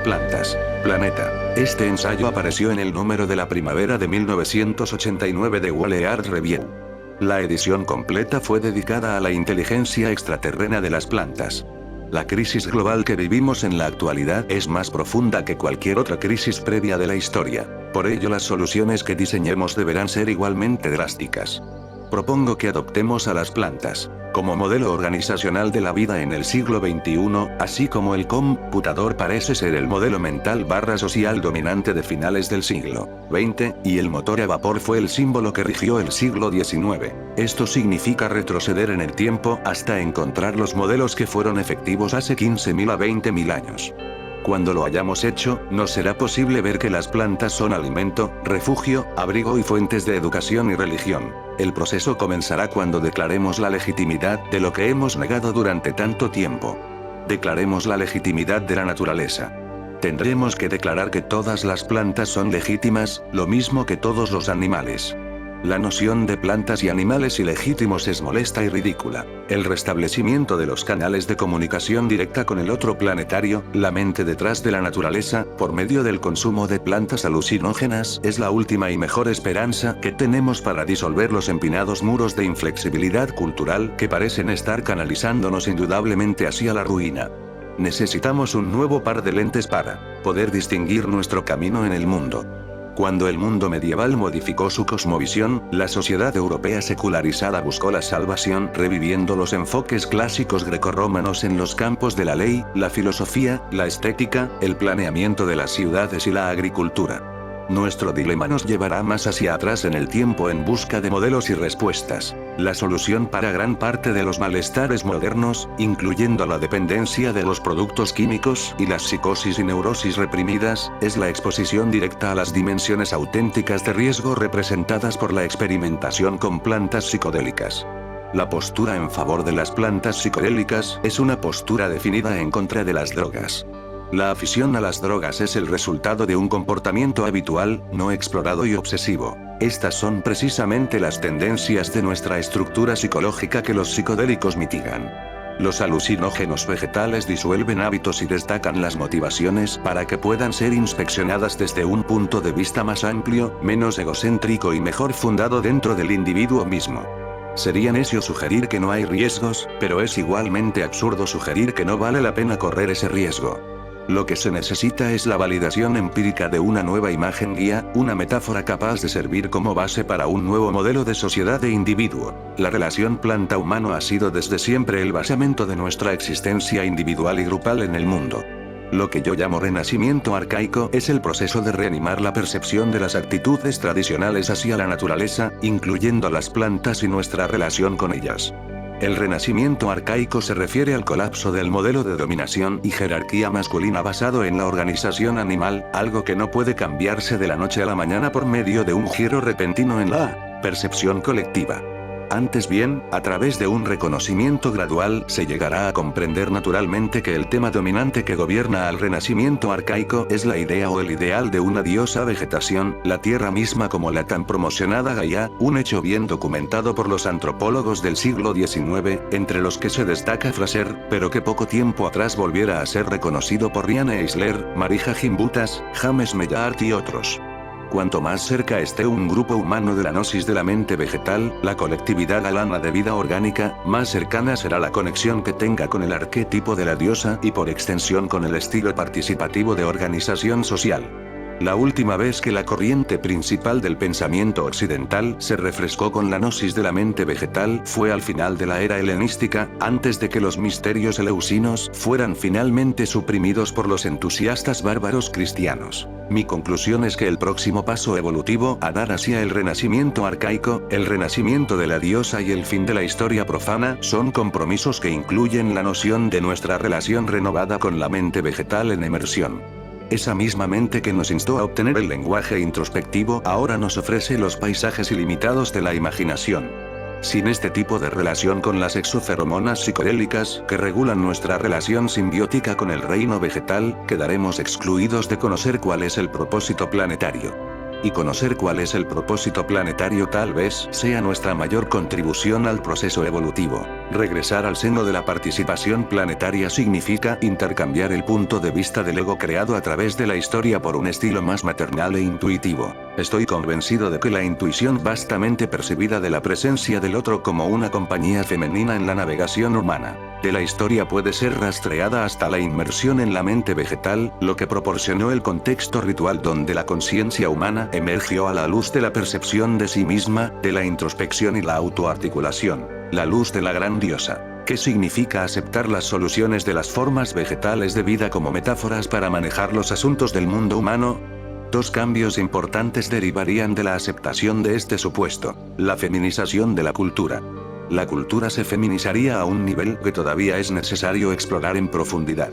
Plantas. Planeta. Este ensayo apareció en el número de la primavera de 1989 de Wall Art Review. La edición completa fue dedicada a la inteligencia extraterrena de las plantas. La crisis global que vivimos en la actualidad es más profunda que cualquier otra crisis previa de la historia. Por ello las soluciones que diseñemos deberán ser igualmente drásticas. Propongo que adoptemos a las plantas como modelo organizacional de la vida en el siglo XXI, así como el computador parece ser el modelo mental social dominante de finales del siglo XX, y el motor a vapor fue el símbolo que rigió el siglo XIX. Esto significa retroceder en el tiempo hasta encontrar los modelos que fueron efectivos hace 15.000 a 20.000 años. Cuando lo hayamos hecho, nos será posible ver que las plantas son alimento, refugio, abrigo y fuentes de educación y religión. El proceso comenzará cuando declaremos la legitimidad de lo que hemos negado durante tanto tiempo. Declaremos la legitimidad de la naturaleza. Tendremos que declarar que todas las plantas son legítimas, lo mismo que todos los animales. La noción de plantas y animales ilegítimos es molesta y ridícula. El restablecimiento de los canales de comunicación directa con el otro planetario, la mente detrás de la naturaleza, por medio del consumo de plantas alucinógenas, es la última y mejor esperanza que tenemos para disolver los empinados muros de inflexibilidad cultural que parecen estar canalizándonos indudablemente hacia la ruina. Necesitamos un nuevo par de lentes para poder distinguir nuestro camino en el mundo. Cuando el mundo medieval modificó su cosmovisión, la sociedad europea secularizada buscó la salvación reviviendo los enfoques clásicos grecorromanos en los campos de la ley, la filosofía, la estética, el planeamiento de las ciudades y la agricultura. Nuestro dilema nos llevará más hacia atrás en el tiempo en busca de modelos y respuestas. La solución para gran parte de los malestares modernos, incluyendo la dependencia de los productos químicos y las psicosis y neurosis reprimidas, es la exposición directa a las dimensiones auténticas de riesgo representadas por la experimentación con plantas psicodélicas. La postura en favor de las plantas psicodélicas es una postura definida en contra de las drogas. La afición a las drogas es el resultado de un comportamiento habitual, no explorado y obsesivo. Estas son precisamente las tendencias de nuestra estructura psicológica que los psicodélicos mitigan. Los alucinógenos vegetales disuelven hábitos y destacan las motivaciones para que puedan ser inspeccionadas desde un punto de vista más amplio, menos egocéntrico y mejor fundado dentro del individuo mismo. Sería necio sugerir que no hay riesgos, pero es igualmente absurdo sugerir que no vale la pena correr ese riesgo. Lo que se necesita es la validación empírica de una nueva imagen guía, una metáfora capaz de servir como base para un nuevo modelo de sociedad e individuo. La relación planta-humano ha sido desde siempre el basamento de nuestra existencia individual y grupal en el mundo. Lo que yo llamo renacimiento arcaico es el proceso de reanimar la percepción de las actitudes tradicionales hacia la naturaleza, incluyendo las plantas y nuestra relación con ellas. El renacimiento arcaico se refiere al colapso del modelo de dominación y jerarquía masculina basado en la organización animal, algo que no puede cambiarse de la noche a la mañana por medio de un giro repentino en la percepción colectiva. Antes bien, a través de un reconocimiento gradual, se llegará a comprender naturalmente que el tema dominante que gobierna al renacimiento arcaico es la idea o el ideal de una diosa vegetación, la tierra misma como la tan promocionada Gaia, un hecho bien documentado por los antropólogos del siglo XIX, entre los que se destaca Fraser, pero que poco tiempo atrás volviera a ser reconocido por Ryan Eisler, Marija Gimbutas, James Mellart y otros. Cuanto más cerca esté un grupo humano de la gnosis de la mente vegetal, la colectividad galana de vida orgánica, más cercana será la conexión que tenga con el arquetipo de la diosa y por extensión con el estilo participativo de organización social. La última vez que la corriente principal del pensamiento occidental se refrescó con la gnosis de la mente vegetal fue al final de la era helenística, antes de que los misterios eleusinos fueran finalmente suprimidos por los entusiastas bárbaros cristianos. Mi conclusión es que el próximo paso evolutivo a dar hacia el renacimiento arcaico, el renacimiento de la diosa y el fin de la historia profana, son compromisos que incluyen la noción de nuestra relación renovada con la mente vegetal en emersión. Esa misma mente que nos instó a obtener el lenguaje introspectivo ahora nos ofrece los paisajes ilimitados de la imaginación. Sin este tipo de relación con las exoferomonas psicodélicas que regulan nuestra relación simbiótica con el reino vegetal, quedaremos excluidos de conocer cuál es el propósito planetario. y conocer cuál es el propósito planetario tal vez sea nuestra mayor contribución al proceso evolutivo. Regresar al seno de la participación planetaria significa intercambiar el punto de vista del ego creado a través de la historia por un estilo más maternal e intuitivo. Estoy convencido de que la intuición vastamente percibida de la presencia del otro como una compañía femenina en la navegación humana de la historia puede ser rastreada hasta la inmersión en la mente vegetal, lo que proporcionó el contexto ritual donde la conciencia humana emergió a la luz de la percepción de sí misma, de la introspección y la autoarticulación, la luz de la gran diosa. ¿Qué significa aceptar las soluciones de las formas vegetales de vida como metáforas para manejar los asuntos del mundo humano? Dos cambios importantes derivarían de la aceptación de este supuesto: la feminización de la cultura. La cultura se feminizaría a un nivel que todavía es necesario explorar en profundidad.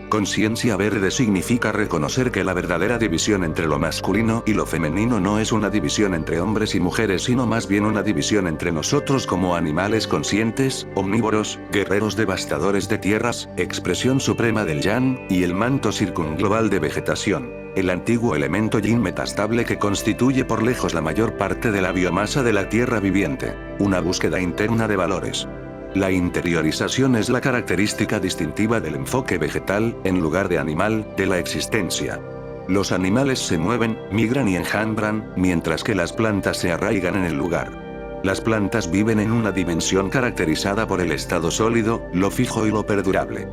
Conciencia verde significa reconocer que la verdadera división entre lo masculino y lo femenino no es una división entre hombres y mujeres, sino más bien una división entre nosotros como animales conscientes, omnívoros, guerreros devastadores de tierras, expresión suprema del yang, y el manto circunglobal de vegetación, el antiguo elemento yin metastable que constituye por lejos la mayor parte de la biomasa de la tierra viviente, una búsqueda interna de valores. La interiorización es la característica distintiva del enfoque vegetal, en lugar de animal, de la existencia. Los animales se mueven, migran y enjambran, mientras que las plantas se arraigan en el lugar. Las plantas viven en una dimensión caracterizada por el estado sólido, lo fijo y lo perdurable.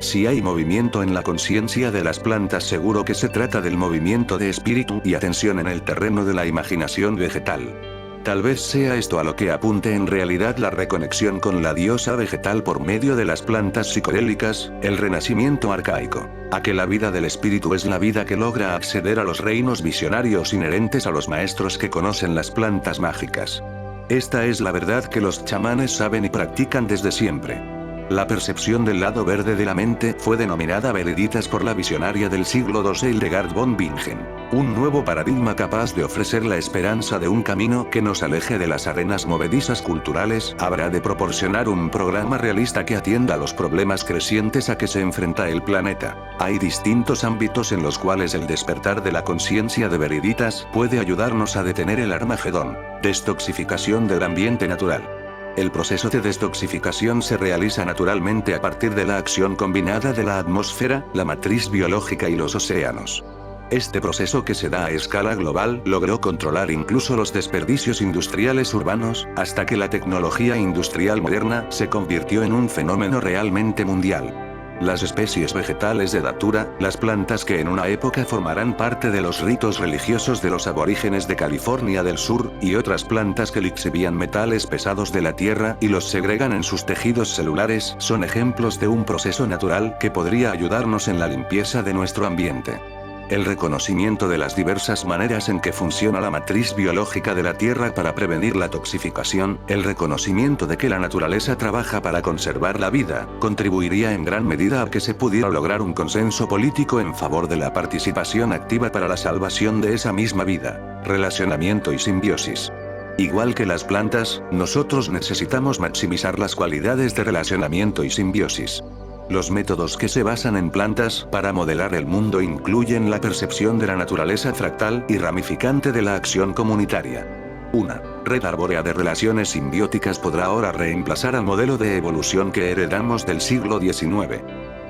Si hay movimiento en la conciencia de las plantas, seguro que se trata del movimiento de espíritu y atención en el terreno de la imaginación vegetal. Tal vez sea esto a lo que apunte en realidad la reconexión con la diosa vegetal por medio de las plantas psicodélicas, el renacimiento arcaico, a que la vida del espíritu es la vida que logra acceder a los reinos visionarios inherentes a los maestros que conocen las plantas mágicas. Esta es la verdad que los chamanes saben y practican desde siempre. La percepción del lado verde de la mente fue denominada Veriditas por la visionaria del siglo XII Hildegard von Bingen. Un nuevo paradigma capaz de ofrecer la esperanza de un camino que nos aleje de las arenas movedizas culturales, habrá de proporcionar un programa realista que atienda a los problemas crecientes a que se enfrenta el planeta. Hay distintos ámbitos en los cuales el despertar de la conciencia de Veriditas puede ayudarnos a detener el Armagedón. Destoxificación del ambiente natural. El proceso de destoxificación se realiza naturalmente a partir de la acción combinada de la atmósfera, la matriz biológica y los océanos. Este proceso, que se da a escala global, logró controlar incluso los desperdicios industriales urbanos, hasta que la tecnología industrial moderna se convirtió en un fenómeno realmente mundial. Las especies vegetales de datura, las plantas que en una época formarán parte de los ritos religiosos de los aborígenes de California del Sur, y otras plantas que lixivían metales pesados de la tierra y los segregan en sus tejidos celulares, son ejemplos de un proceso natural que podría ayudarnos en la limpieza de nuestro ambiente. El reconocimiento de las diversas maneras en que funciona la matriz biológica de la Tierra para prevenir la toxificación, el reconocimiento de que la naturaleza trabaja para conservar la vida, contribuiría en gran medida a que se pudiera lograr un consenso político en favor de la participación activa para la salvación de esa misma vida, relacionamiento y simbiosis. Igual que las plantas, nosotros necesitamos maximizar las cualidades de relacionamiento y simbiosis. Los métodos que se basan en plantas para modelar el mundo incluyen la percepción de la naturaleza fractal y ramificante de la acción comunitaria. Una red arbórea de relaciones simbióticas podrá ahora reemplazar al modelo de evolución que heredamos del siglo XIX.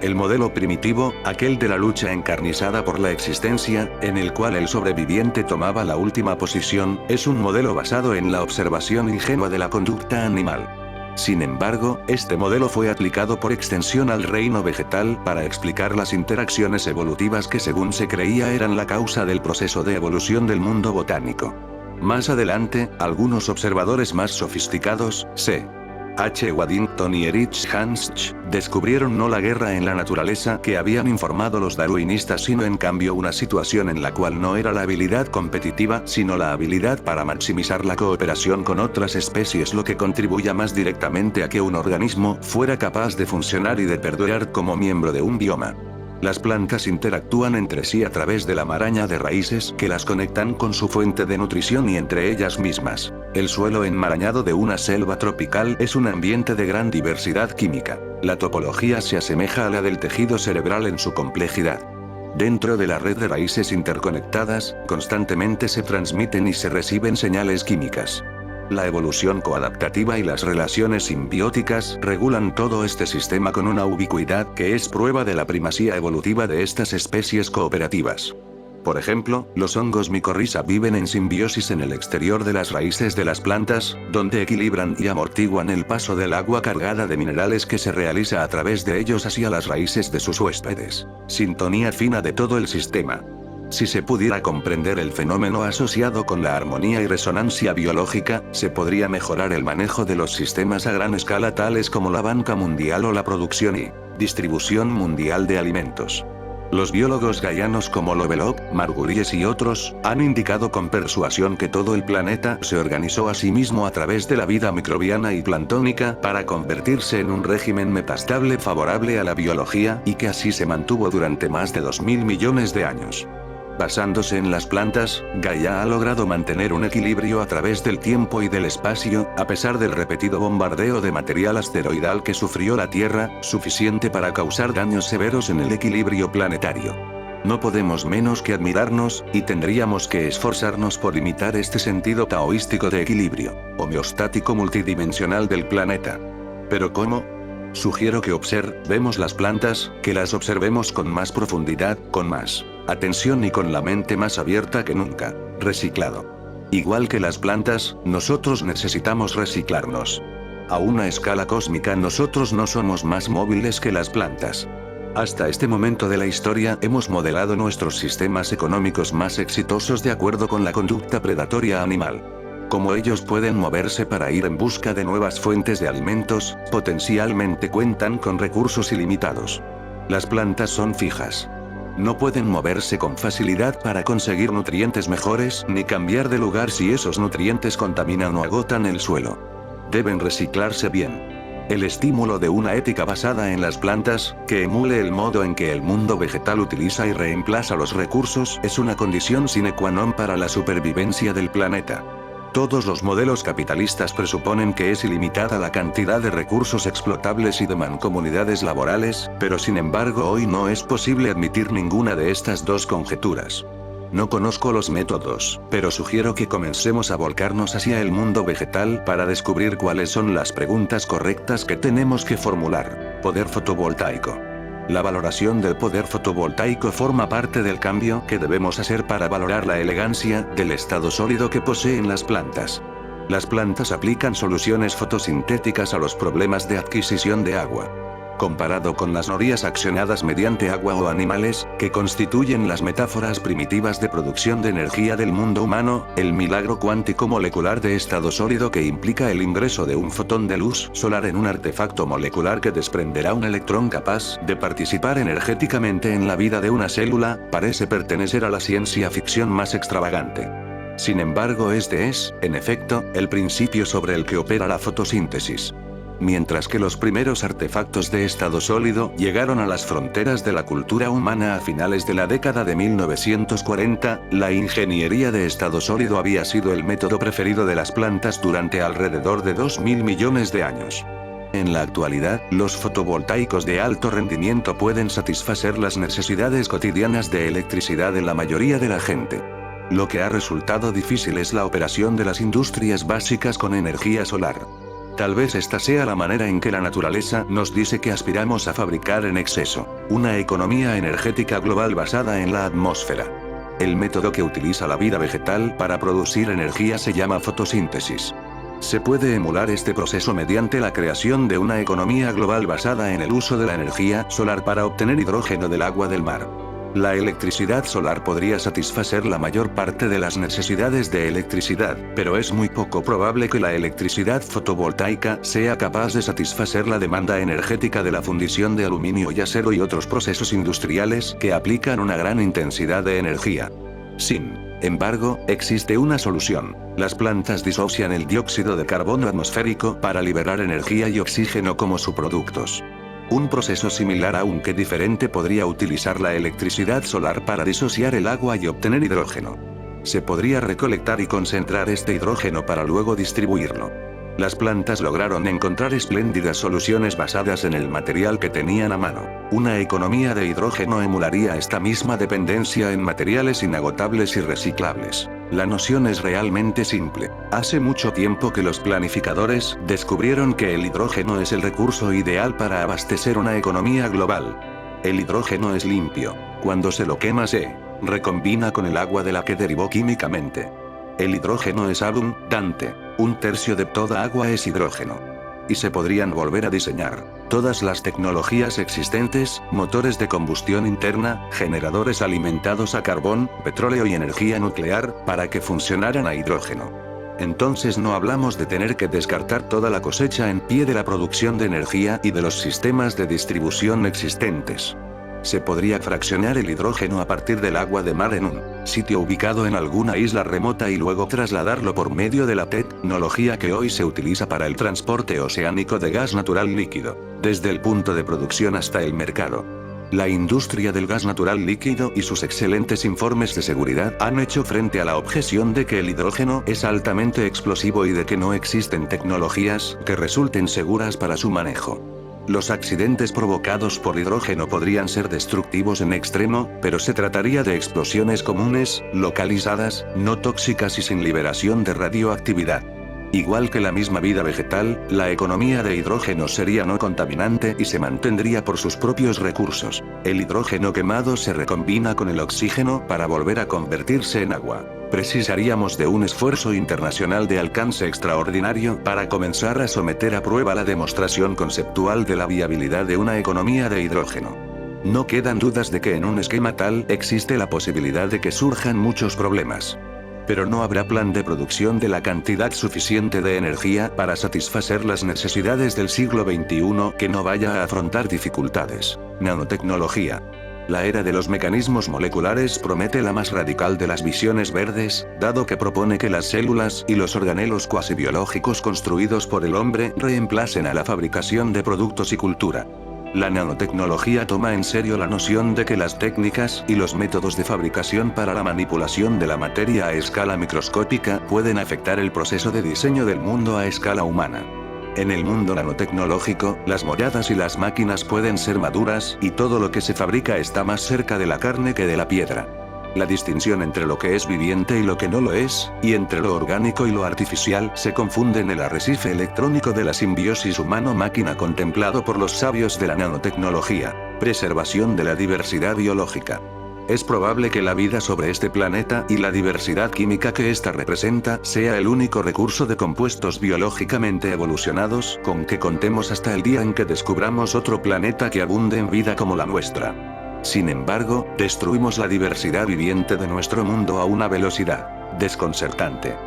El modelo primitivo, aquel de la lucha encarnizada por la existencia, en el cual el sobreviviente tomaba la última posición, es un modelo basado en la observación ingenua de la conducta animal. Sin embargo, este modelo fue aplicado por extensión al reino vegetal para explicar las interacciones evolutivas que según se creía eran la causa del proceso de evolución del mundo botánico. Más adelante, algunos observadores más sofisticados, C. H. Waddington y Erich Hansch, descubrieron no la guerra en la naturaleza que habían informado los darwinistas, sino en cambio una situación en la cual no era la habilidad competitiva, sino la habilidad para maximizar la cooperación con otras especies lo que contribuya más directamente a que un organismo fuera capaz de funcionar y de perdurar como miembro de un bioma. Las plantas interactúan entre sí a través de la maraña de raíces que las conectan con su fuente de nutrición y entre ellas mismas. El suelo enmarañado de una selva tropical es un ambiente de gran diversidad química. La topología se asemeja a la del tejido cerebral en su complejidad. Dentro de la red de raíces interconectadas, constantemente se transmiten y se reciben señales químicas. La evolución coadaptativa y las relaciones simbióticas regulan todo este sistema con una ubicuidad que es prueba de la primacía evolutiva de estas especies cooperativas. Por ejemplo, los hongos micorriza viven en simbiosis en el exterior de las raíces de las plantas, donde equilibran y amortiguan el paso del agua cargada de minerales que se realiza a través de ellos hacia las raíces de sus huéspedes. Sintonía fina de todo el sistema. Si se pudiera comprender el fenómeno asociado con la armonía y resonancia biológica, se podría mejorar el manejo de los sistemas a gran escala tales como la banca mundial o la producción y distribución mundial de alimentos. Los biólogos gaianos como Lovelock, Margulies y otros, han indicado con persuasión que todo el planeta se organizó a sí mismo a través de la vida microbiana y planctónica para convertirse en un régimen metastable favorable a la biología y que así se mantuvo durante más de 2000 millones de años. Basándose en las plantas, Gaia ha logrado mantener un equilibrio a través del tiempo y del espacio, a pesar del repetido bombardeo de material asteroidal que sufrió la Tierra, suficiente para causar daños severos en el equilibrio planetario. No podemos menos que admirarnos, y tendríamos que esforzarnos por imitar este sentido taoístico de equilibrio, homeostático multidimensional del planeta. ¿Pero cómo? Sugiero que observemos las plantas, que las observemos con más profundidad, con más atención y con la mente más abierta que nunca. Reciclado. Igual que las plantas, nosotros necesitamos reciclarnos. A una escala cósmica nosotros no somos más móviles que las plantas. Hasta este momento de la historia hemos modelado nuestros sistemas económicos más exitosos de acuerdo con la conducta predatoria animal. Como ellos pueden moverse para ir en busca de nuevas fuentes de alimentos, potencialmente cuentan con recursos ilimitados. Las plantas son fijas. No pueden moverse con facilidad para conseguir nutrientes mejores ni cambiar de lugar si esos nutrientes contaminan o agotan el suelo. Deben reciclarse bien. El estímulo de una ética basada en las plantas, que emule el modo en que el mundo vegetal utiliza y reemplaza los recursos, es una condición sine qua non para la supervivencia del planeta. Todos los modelos capitalistas presuponen que es ilimitada la cantidad de recursos explotables y de mancomunidades laborales, pero sin embargo hoy no es posible admitir ninguna de estas dos conjeturas. No conozco los métodos, pero sugiero que comencemos a volcarnos hacia el mundo vegetal para descubrir cuáles son las preguntas correctas que tenemos que formular. Poder fotovoltaico. La valoración del poder fotovoltaico forma parte del cambio que debemos hacer para valorar la elegancia del estado sólido que poseen las plantas. Las plantas aplican soluciones fotosintéticas a los problemas de adquisición de agua. Comparado con las norías accionadas mediante agua o animales, que constituyen las metáforas primitivas de producción de energía del mundo humano, el milagro cuántico molecular de estado sólido que implica el ingreso de un fotón de luz solar en un artefacto molecular que desprenderá un electrón capaz de participar energéticamente en la vida de una célula, parece pertenecer a la ciencia ficción más extravagante. Sin embargo, este es, en efecto, el principio sobre el que opera la fotosíntesis. Mientras que los primeros artefactos de estado sólido llegaron a las fronteras de la cultura humana a finales de la década de 1940, la ingeniería de estado sólido había sido el método preferido de las plantas durante alrededor de 2000 millones de años. En la actualidad, los fotovoltaicos de alto rendimiento pueden satisfacer las necesidades cotidianas de electricidad de la mayoría de la gente. Lo que ha resultado difícil es la operación de las industrias básicas con energía solar. Tal vez esta sea la manera en que la naturaleza nos dice que aspiramos a fabricar en exceso, una economía energética global basada en la atmósfera. El método que utiliza la vida vegetal para producir energía se llama fotosíntesis. Se puede emular este proceso mediante la creación de una economía global basada en el uso de la energía solar para obtener hidrógeno del agua del mar. La electricidad solar podría satisfacer la mayor parte de las necesidades de electricidad, pero es muy poco probable que la electricidad fotovoltaica sea capaz de satisfacer la demanda energética de la fundición de aluminio y acero y otros procesos industriales que aplican una gran intensidad de energía. Sin embargo, existe una solución. Las plantas disocian el dióxido de carbono atmosférico para liberar energía y oxígeno como subproductos. Un proceso similar aunque diferente podría utilizar la electricidad solar para disociar el agua y obtener hidrógeno. Se podría recolectar y concentrar este hidrógeno para luego distribuirlo. Las plantas lograron encontrar espléndidas soluciones basadas en el material que tenían a mano. Una economía de hidrógeno emularía esta misma dependencia en materiales inagotables y reciclables. La noción es realmente simple. Hace mucho tiempo que los planificadores descubrieron que el hidrógeno es el recurso ideal para abastecer una economía global. El hidrógeno es limpio. Cuando se lo quema se recombina con el agua de la que derivó químicamente. El hidrógeno es abundante. 1/3 de toda agua es hidrógeno. Y se podrían volver a diseñar todas las tecnologías existentes, motores de combustión interna, generadores alimentados a carbón, petróleo y energía nuclear, para que funcionaran a hidrógeno. Entonces no hablamos de tener que descartar toda la cosecha en pie de la producción de energía y de los sistemas de distribución existentes. Se podría fraccionar el hidrógeno a partir del agua de mar en un sitio ubicado en alguna isla remota y luego trasladarlo por medio de la tecnología que hoy se utiliza para el transporte oceánico de gas natural líquido, desde el punto de producción hasta el mercado. La industria del gas natural líquido y sus excelentes informes de seguridad han hecho frente a la objeción de que el hidrógeno es altamente explosivo y de que no existen tecnologías que resulten seguras para su manejo. Los accidentes provocados por hidrógeno podrían ser destructivos en extremo, pero se trataría de explosiones comunes, localizadas, no tóxicas y sin liberación de radioactividad. Igual que la misma vida vegetal, la economía de hidrógeno sería no contaminante y se mantendría por sus propios recursos. El hidrógeno quemado se recombina con el oxígeno para volver a convertirse en agua. Precisaríamos de un esfuerzo internacional de alcance extraordinario para comenzar a someter a prueba la demostración conceptual de la viabilidad de una economía de hidrógeno. No quedan dudas de que en un esquema tal existe la posibilidad de que surjan muchos problemas. Pero no habrá plan de producción de la cantidad suficiente de energía para satisfacer las necesidades del siglo XXI que no vaya a afrontar dificultades. Nanotecnología. La era de los mecanismos moleculares promete la más radical de las visiones verdes, dado que propone que las células y los organelos cuasi biológicos construidos por el hombre reemplacen a la fabricación de productos y cultura. La nanotecnología toma en serio la noción de que las técnicas y los métodos de fabricación para la manipulación de la materia a escala microscópica pueden afectar el proceso de diseño del mundo a escala humana. En el mundo nanotecnológico, las molladas y las máquinas pueden ser maduras, y todo lo que se fabrica está más cerca de la carne que de la piedra. La distinción entre lo que es viviente y lo que no lo es, y entre lo orgánico y lo artificial, se confunde en el arrecife electrónico de la simbiosis humano-máquina contemplado por los sabios de la nanotecnología. Preservación de la diversidad biológica. Es probable que la vida sobre este planeta y la diversidad química que ésta representa sea el único recurso de compuestos biológicamente evolucionados con que contemos hasta el día en que descubramos otro planeta que abunde en vida como la nuestra. Sin embargo, destruimos la diversidad viviente de nuestro mundo a una velocidad desconcertante.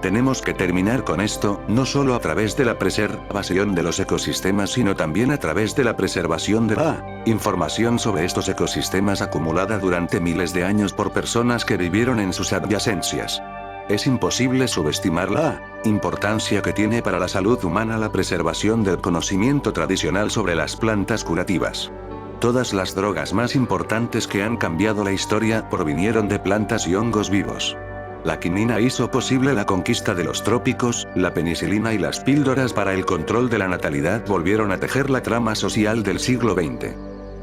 Tenemos que terminar con esto, no solo a través de la preservación de los ecosistemas sino también a través de la preservación de la información sobre estos ecosistemas acumulada durante miles de años por personas que vivieron en sus adyacencias. Es imposible subestimar la importancia que tiene para la salud humana la preservación del conocimiento tradicional sobre las plantas curativas. Todas las drogas más importantes que han cambiado la historia provinieron de plantas y hongos vivos. La quinina hizo posible la conquista de los trópicos, la penicilina y las píldoras para el control de la natalidad volvieron a tejer la trama social del siglo XX.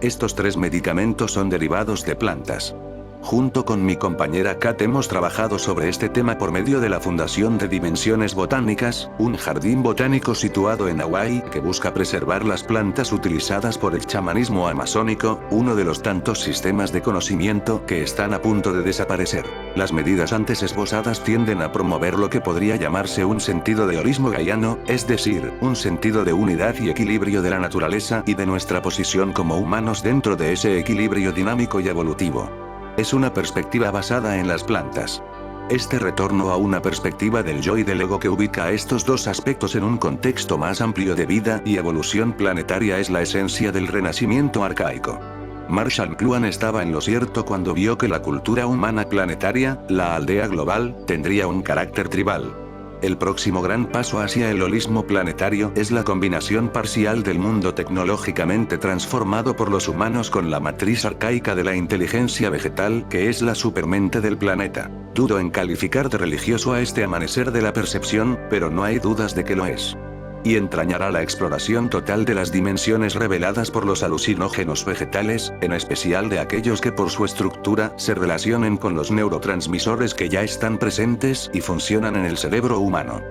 Estos 3 medicamentos son derivados de plantas. Junto con mi compañera Kat hemos trabajado sobre este tema por medio de la Fundación de Dimensiones Botánicas, un jardín botánico situado en Hawái que busca preservar las plantas utilizadas por el chamanismo amazónico, uno de los tantos sistemas de conocimiento que están a punto de desaparecer. Las medidas antes esbozadas tienden a promover lo que podría llamarse un sentido de holismo gaiano, es decir, un sentido de unidad y equilibrio de la naturaleza y de nuestra posición como humanos dentro de ese equilibrio dinámico y evolutivo. Es una perspectiva basada en las plantas. Este retorno a una perspectiva del yo y del ego que ubica a estos dos aspectos en un contexto más amplio de vida y evolución planetaria es la esencia del renacimiento arcaico. Marshall McLuhan estaba en lo cierto cuando vio que la cultura humana planetaria, la aldea global, tendría un carácter tribal. El próximo gran paso hacia el holismo planetario es la combinación parcial del mundo tecnológicamente transformado por los humanos con la matriz arcaica de la inteligencia vegetal, que es la supermente del planeta. Dudo en calificar de religioso a este amanecer de la percepción, pero no hay dudas de que lo es. Y entrañará la exploración total de las dimensiones reveladas por los alucinógenos vegetales, en especial de aquellos que por su estructura se relacionen con los neurotransmisores que ya están presentes y funcionan en el cerebro humano.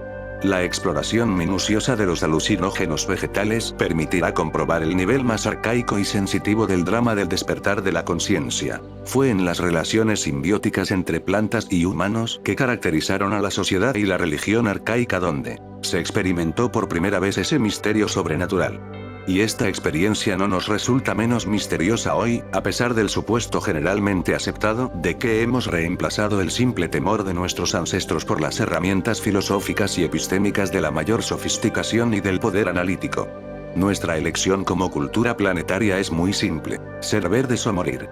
La exploración minuciosa de los alucinógenos vegetales permitirá comprobar el nivel más arcaico y sensitivo del drama del despertar de la conciencia. Fue en las relaciones simbióticas entre plantas y humanos que caracterizaron a la sociedad y la religión arcaica donde se experimentó por primera vez ese misterio sobrenatural. Y esta experiencia no nos resulta menos misteriosa hoy, a pesar del supuesto generalmente aceptado de que hemos reemplazado el simple temor de nuestros ancestros por las herramientas filosóficas y epistémicas de la mayor sofisticación y del poder analítico. Nuestra elección como cultura planetaria es muy simple: ser verdes o morir.